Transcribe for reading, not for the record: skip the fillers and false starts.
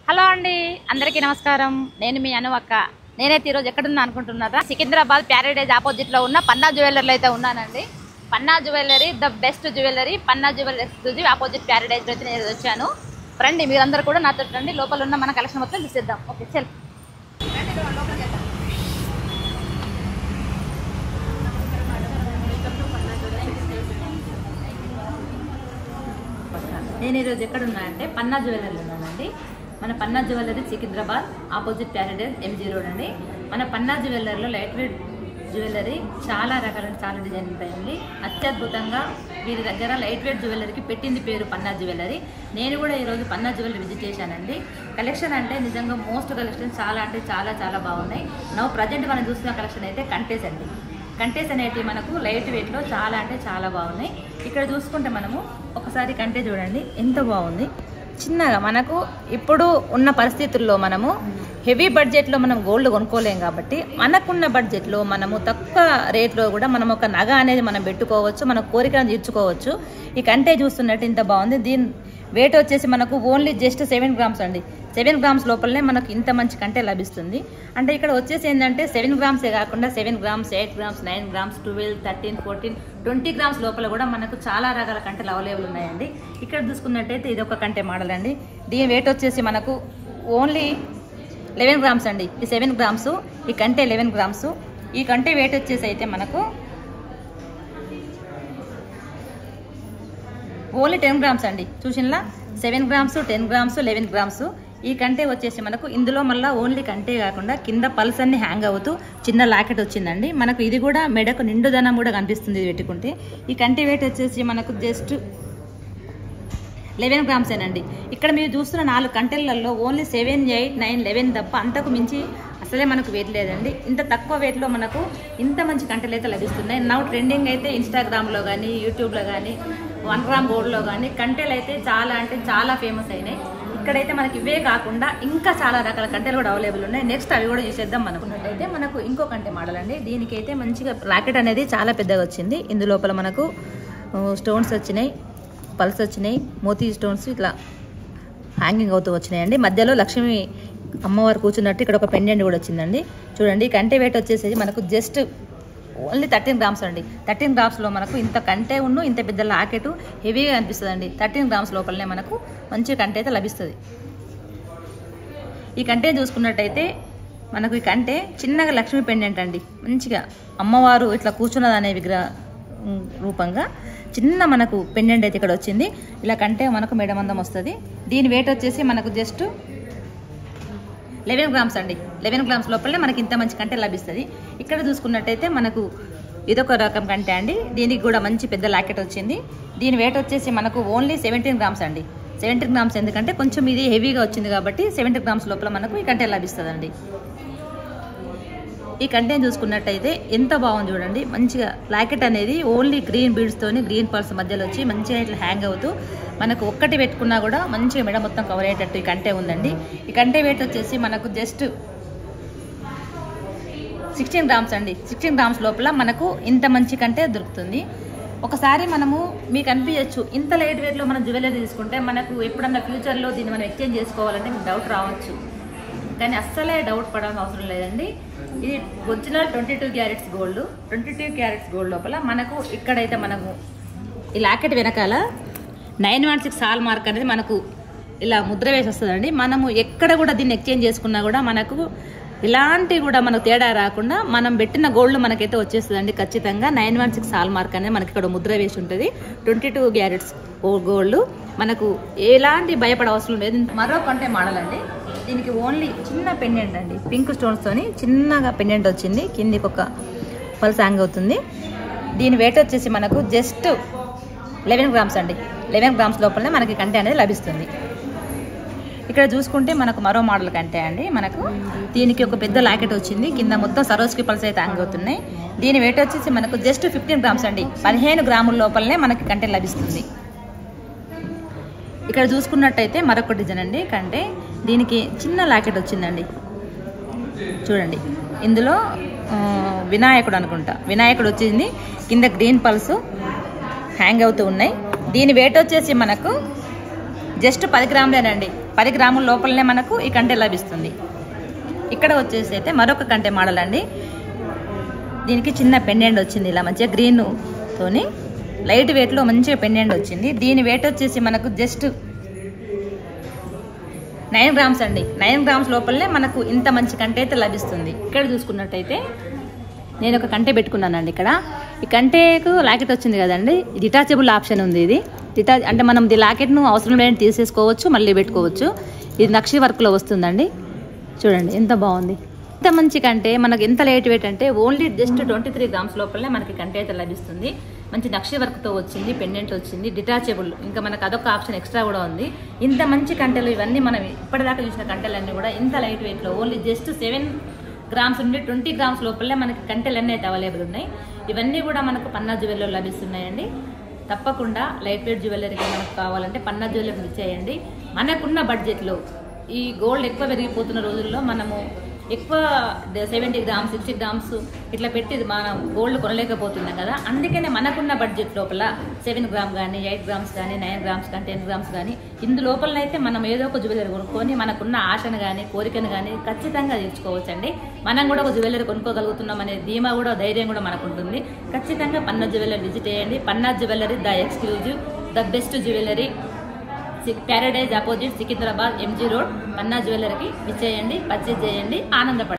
Hello అండి, అందరికీ నమస్కారం. నేను మీ అనువక్క. నేనైతే ఈరోజు ఎక్కడున్నా అనుకుంటున్నారా? సికింద్రాబాద్ ప్యారడైజ్ ఆపోజిట్లో ఉన్న పన్నా జ్యువెలరీలో అయితే ఉన్నానండి. Panna jewellery the best jewellery. Panna jewellery exclusive opposite ప్యారడైజ్లో అయితే నేను వచ్చాను. రండి, మీరందరూ కూడా నాతో రండి. లోపల ఉన్న మన కలెక్షన్ మొత్తం చూసేద్దాం. ఓకే, చల్. నేను ఈరోజు ఎక్కడున్నా అంటే పన్నా జ్యువెలరీలో ఉన్నానండి. మన Panna jewellery Secunderabad opposite paradise MG road అండి. మన పన్నా జ్యువెలరీలో లైట్ వెయిట్ జ్యువెలరీ చాలా రకాల చాలా డిజైన్ ఉంటాయండి. అత్యద్భుతంగా వీరి దగ్గర లైట్ వెయిట్ జ్యువెలరీకి పెట్టింది పేరు పన్నా జ్యువెలరీ. నేను కూడా ఈరోజు పన్నా జ్యువెలరీ విజిట్ చేశానండి. కలెక్షన్ అంటే నిజంగా మోస్ట్ కలెక్షన్ చాలా అంటే చాలా బాగున్నాయి. నౌ ప్రజెంట్ మనం చూస్తున్న కలెక్షన్ అయితే కంటేస్ అండి. కంటేస్ అనేటివి మనకు లైట్ వెయిట్లో చాలా అంటే చాలా బాగున్నాయి. ఇక్కడ చూసుకుంటే మనము ఒకసారి కంటే చూడండి, ఎంత బాగుంది. చిన్నగా మనకు ఇప్పుడు ఉన్న పరిస్థితుల్లో మనము హెవీ బడ్జెట్లో మనం గోల్డ్ కొనుక్కోలేం కాబట్టి మనకున్న బడ్జెట్లో మనము తక్కువ రేట్లో కూడా మనం ఒక నగ అనేది మనం పెట్టుకోవచ్చు, మన కోరికను తీర్చుకోవచ్చు. ఈ కంటే చూస్తున్నట్టు ఇంత బాగుంది. దీని వెయిట్ వచ్చేసి మనకు ఓన్లీ జస్ట్ 7 గ్రామ్స్ అండి. 7 గ్రామ్స్ లోపలనే మనకు ఇంత మంచి కంటే లభిస్తుంది. అంటే ఇక్కడ వచ్చేసి ఏంటంటే 7 గ్రామ్సే కాకుండా 7 గ్రామ్స్, 8 గ్రామ్స్, 9 గ్రామ్స్, 12, 13, 14, 20 గ్రామ్స్ లోపల కూడా మనకు చాలా రకాల కంటెలు అవైలబుల్ ఉన్నాయండి. ఇక్కడ చూసుకున్నట్టయితే ఇది ఒక కంటే మోడల్ అండి. దీని వెయిట్ వచ్చేసి మనకు ఓన్లీ 11 గ్రామ్స్ అండి. ఈ 7 గ్రామ్స్, ఈ కంటే 11 గ్రామ్స్. ఈ కంటే వెయిట్ వచ్చేసి అయితే మనకు ఓన్లీ 10 గ్రామ్స్ అండి. చూసినలా 7 గ్రామ్స్, 10 గ్రామ్స్, 11 గ్రామ్స్. ఈ కంటే వచ్చేసి మనకు ఇందులో మళ్ళీ ఓన్లీ కంటే కాకుండా కింద పల్స్ అన్ని హ్యాంగ్ అవుతూ చిన్న లాకెట్ వచ్చిందండి. మనకు ఇది కూడా మెడకు నిండుదనం కూడా కనిపిస్తుంది ఇది పెట్టుకుంటే. ఈ కంటే వెయిట్ వచ్చేసి మనకు జస్ట్ 11 గ్రామ్సేనండి. ఇక్కడ మీరు చూస్తున్న 4 కంటెలలో ఓన్లీ 7, 8, 9, 11 తప్ప అంతకు మించి అసలే మనకు వెయిట్ లేదండి. ఇంత తక్కువ వెయిట్లో మనకు ఇంత మంచి కంటెలు అయితే లభిస్తున్నాయి. నౌ ట్రెండింగ్ అయితే ఇన్స్టాగ్రామ్లో కానీ యూట్యూబ్లో కానీ 1 గ్రామ్ గోల్డ్లో కానీ కంటెలు అయితే చాలా అంటే చాలా ఫేమస్ అయినాయి. ఇక్కడైతే మనకి ఇవే కాకుండా ఇంకా చాలా రకాల కంటెలు కూడా అవైలబుల్ ఉన్నాయి. నెక్స్ట్ అవి కూడా చూసేద్దాం. మనకున్నట్టయితే మనకు ఇంకో కంటే మోడల్ అండి. దీనికైతే మంచిగా రాకెట్ అనేది చాలా పెద్దగా వచ్చింది. ఇందులోపల మనకు స్టోన్స్ వచ్చినాయి, పల్స్ వచ్చినాయి, మోతీ స్టోన్స్ ఇట్లా హ్యాంగింగ్ అవుతూ వచ్చినాయండి. మధ్యలో లక్ష్మీ అమ్మవారు కూర్చున్నట్టు ఇక్కడ ఒక పెండెంట్ కూడా వచ్చిందండి. చూడండి, కంటే వెయిట్ వచ్చేసి మనకు జస్ట్ ఓన్లీ 13 గ్రామ్స్ అండి. 13 గ్రామ్స్లో మనకు ఇంత కంటే ఇంత పెద్ద లాకెట్ హెవీగా అనిపిస్తుంది అండి. 13 గ్రామ్స్ లోపలనే మనకు మంచి కంటే అయితే లభిస్తుంది. ఈ కంటే చూసుకున్నట్టయితే మనకు ఈ కంటే చిన్నగా లక్ష్మీ పెండెంట్ అండి. మంచిగా అమ్మవారు ఇట్లా కూర్చున్నది అనే విగ్రహ రూపంగా చిన్న మనకు పెండెంట్ అయితే ఇక్కడ వచ్చింది. ఇలా కంటే మనకు మెడమందం వస్తుంది. దీని వెయిట్ వచ్చేసి మనకు జస్ట్ 11 గ్రామ్స్ అండి. 11 గ్రామ్స్ లోపలనే మనకి ఇంత మంచి కంటే లభిస్తుంది. ఇక్కడ చూసుకున్నట్టయితే మనకు ఇదొక రకం కంటే అండి. దీనికి కూడా మంచి పెద్ద లాకెట్ వచ్చింది. దీని వెయిట్ వచ్చేసి మనకు ఓన్లీ 17 గ్రామ్స్ అండి. 17 గ్రామ్స్ ఎందుకంటే కొంచెం ఇది హెవీగా వచ్చింది కాబట్టి 70 గ్రామ్స్ లోపల మనకు ఈ కంటే లభిస్తుందండి. ఈ కంటెంట్ చూసుకున్నట్టయితే ఎంత బాగుంది చూడండి. మంచిగా లాకెట్ అనేది ఓన్లీ గ్రీన్ బీడ్స్తోని గ్రీన్ పర్స్ మధ్యలో వచ్చి మంచిగా ఇట్లా హ్యాంగ్ అవుతూ మనకు ఒక్కటి పెట్టుకున్నా కూడా మంచిగా మెడ మొత్తం కవర్ అయ్యేటట్టు ఈ కంటే ఉందండి. ఈ కంటే వెయిట్ వచ్చేసి మనకు జస్ట్ 16 గ్రామ్స్ అండి. 16 గ్రామ్స్ లోపల మనకు ఇంత మంచి కంటే దొరుకుతుంది. ఒకసారి మనము మీకు అనిపించచ్చు, ఇంత లైట్ వెయిట్లో మనం జ్యువెలరీ తీసుకుంటే మనకు ఎప్పుడన్నా ఫ్యూచర్లో దీన్ని మనం ఎక్స్చేంజ్ చేసుకోవాలంటే మీకు డౌట్ రావచ్చు. కానీ అస్సలే డౌట్ పడాల్సిన అవసరం లేదండి. ఇది original 22 carats gold. 22 carats gold లోపల మనకు ఇక్కడైతే మనకు ఈ లాకెట్ వెనకాల 916 హాల్ మార్క్ అనేది మనకు ఇలా ముద్ర వేసి వస్తుందండి. మనము ఎక్కడ కూడా దీన్ని ఎక్స్చేంజ్ చేసుకున్నా కూడా మనకు ఇలాంటి కూడా మనకు తేడా రాకుండా మనం పెట్టిన గోల్డ్ మనకైతే వచ్చేస్తుందండి. ఖచ్చితంగా 916 హాల్ మార్క్ అనేది మనకి ఇక్కడ ముద్ర వేసి ఉంటుంది. 22 క్యారెట్స్ గోల్డ్ మనకు ఎలాంటి భయపడే అవసరం లేదు. మరో కంటే మోడల్ అండి. దీనికి ఓన్లీ చిన్న పెండెంట్ అండి. పింక్ స్టోన్స్తోని చిన్నగా పెండెంట్ వచ్చింది. కిందికి ఒక పల్స్ హ్యాంగ్ అవుతుంది. దీని వెయిట్ వచ్చేసి మనకు జస్ట్ 11 గ్రామ్స్ అండి. 11 గ్రామ్స్ లోపలనే మనకి కంటే అనేది లభిస్తుంది. ఇక్కడ చూసుకుంటే మనకు మరో మోడల్ కంటే అండి. మనకు దీనికి ఒక పెద్ద లాకెట్ వచ్చింది. కింద మొత్తం సరోస్కి పల్స్ అయితే హ్యాంగ్ అవుతున్నాయి. దీని వెయిట్ వచ్చేసి మనకు జస్ట్ 15 గ్రామ్స్ అండి. 15 గ్రాముల లోపలనే మనకి కంటే లభిస్తుంది. ఇక్కడ చూసుకున్నట్టయితే మరొక డిజైన్ అండి కంటే. దీనికి చిన్న లాకెట్ వచ్చిందండి. చూడండి, ఇందులో వినాయకుడు అనుకుంటా, వినాయకుడు వచ్చింది. కింద గ్రీన్ పల్స్ హ్యాంగ్ అవుతూ ఉన్నాయి. దీని వెయిట్ వచ్చేసి మనకు జస్ట్ 10 గ్రాములేనండి. 10 గ్రాముల లోపలనే మనకు ఈ కంటె లభిస్తుంది. ఇక్కడ వచ్చేసి అయితే మరొక కంటె మోడల్ అండి. దీనికి చిన్న పెండెంట్ వచ్చింది, ఇలా మంచిగా గ్రీన్ తోని లైట్ వెయిట్లో మంచిగా పెండెంట్ వచ్చింది. దీని వెయిట్ వచ్చేసి మనకు జస్ట్ 9 గ్రామ్స్ అండి. 9 గ్రామ్స్ లోపలనే మనకు ఇంత మంచి కంటె అయితే లభిస్తుంది. ఇక్కడ చూసుకున్నట్టయితే నేను ఒక కంటె పెట్టుకున్నానండి. ఇక్కడ ఈ కంటెకు లాకెట్ వచ్చింది కదండి, డిటాచబుల్ ఆప్షన్ ఉంది. ఇది అంటే మనం ఈ లాకెట్ను అవసరం లేని తీసేసుకోవచ్చు, మళ్ళీ పెట్టుకోవచ్చు. ఇది నక్షి వర్క్లో వస్తుందండి. చూడండి ఎంత బాగుంది. ఇంత మంచి కంటె మనకు ఎంత లైట్ వెయిట్ అంటే ఓన్లీ జస్ట్ 23 గ్రామ్స్ లోపలనే మనకి కంటె అయితే లభిస్తుంది. మంచి నక్షి వర్క్తో వచ్చింది, పెండెంట్ వచ్చింది, డిటాచబుల్, ఇంకా మనకు అదొక ఆప్షన్ ఎక్స్ట్రా కూడా ఉంది. ఇంత మంచి కంటెలు ఇవన్నీ మనం ఇప్పటిదాకా చూసిన కంటెలన్నీ కూడా ఇంత లైట్ వెయిట్లో ఓన్లీ జస్ట్ 7 గ్రామ్స్ నుండి 20 గ్రామ్స్ లోపలనే మనకి కంటెలన్నీ అయితే అవైలబుల్ ఉన్నాయి. ఇవన్నీ కూడా మనకు పన్నా జ్యువెలరీలో లభిస్తున్నాయండి. తప్పకుండా లైట్ వెయిట్ జ్యువెలరీగా మనకు కావాలంటే పన్నా జ్యువెలరీ చేయండి. మనకున్న బడ్జెట్లో ఈ గోల్డ్ ఎక్కువ పెరిగిపోతున్న రోజుల్లో మనము ఎక్కువ 70 గ్రామ్స్ 60 గ్రామ్స్ ఇట్లా పెట్టి మనం గోల్డ్ కొనలేకపోతున్నాం కదా. అందుకనే మనకున్న బడ్జెట్ లోపల 7 గ్రామ్ కానీ 8 గ్రామ్స్ కానీ 9 గ్రామ్స్ కానీ 10 గ్రామ్స్ కానీ ఇందు లోపలనైతే మనం ఏదో ఒక జ్యువెలరీ కొనుక్కొని మనకున్న ఆశను కానీ కోరికను కానీ ఖచ్చితంగా తీర్చుకోవచ్చండి. మనం కూడా ఒక జ్యువెలరీ కొనుక్కోగలుగుతున్నాం అనే ధీమా కూడా ధైర్యం కూడా మనకు ఉంటుంది. ఖచ్చితంగా పన్నా జ్యువెలరీ విజిట్ చేయండి. Panna jewellery the exclusive, the best jewellery, paradise opposite Secunderabad MG road Panna జ్యువెలరీకి విచ్చేయండి, పర్చేజ్ చేయండి, ఆనందపడండి.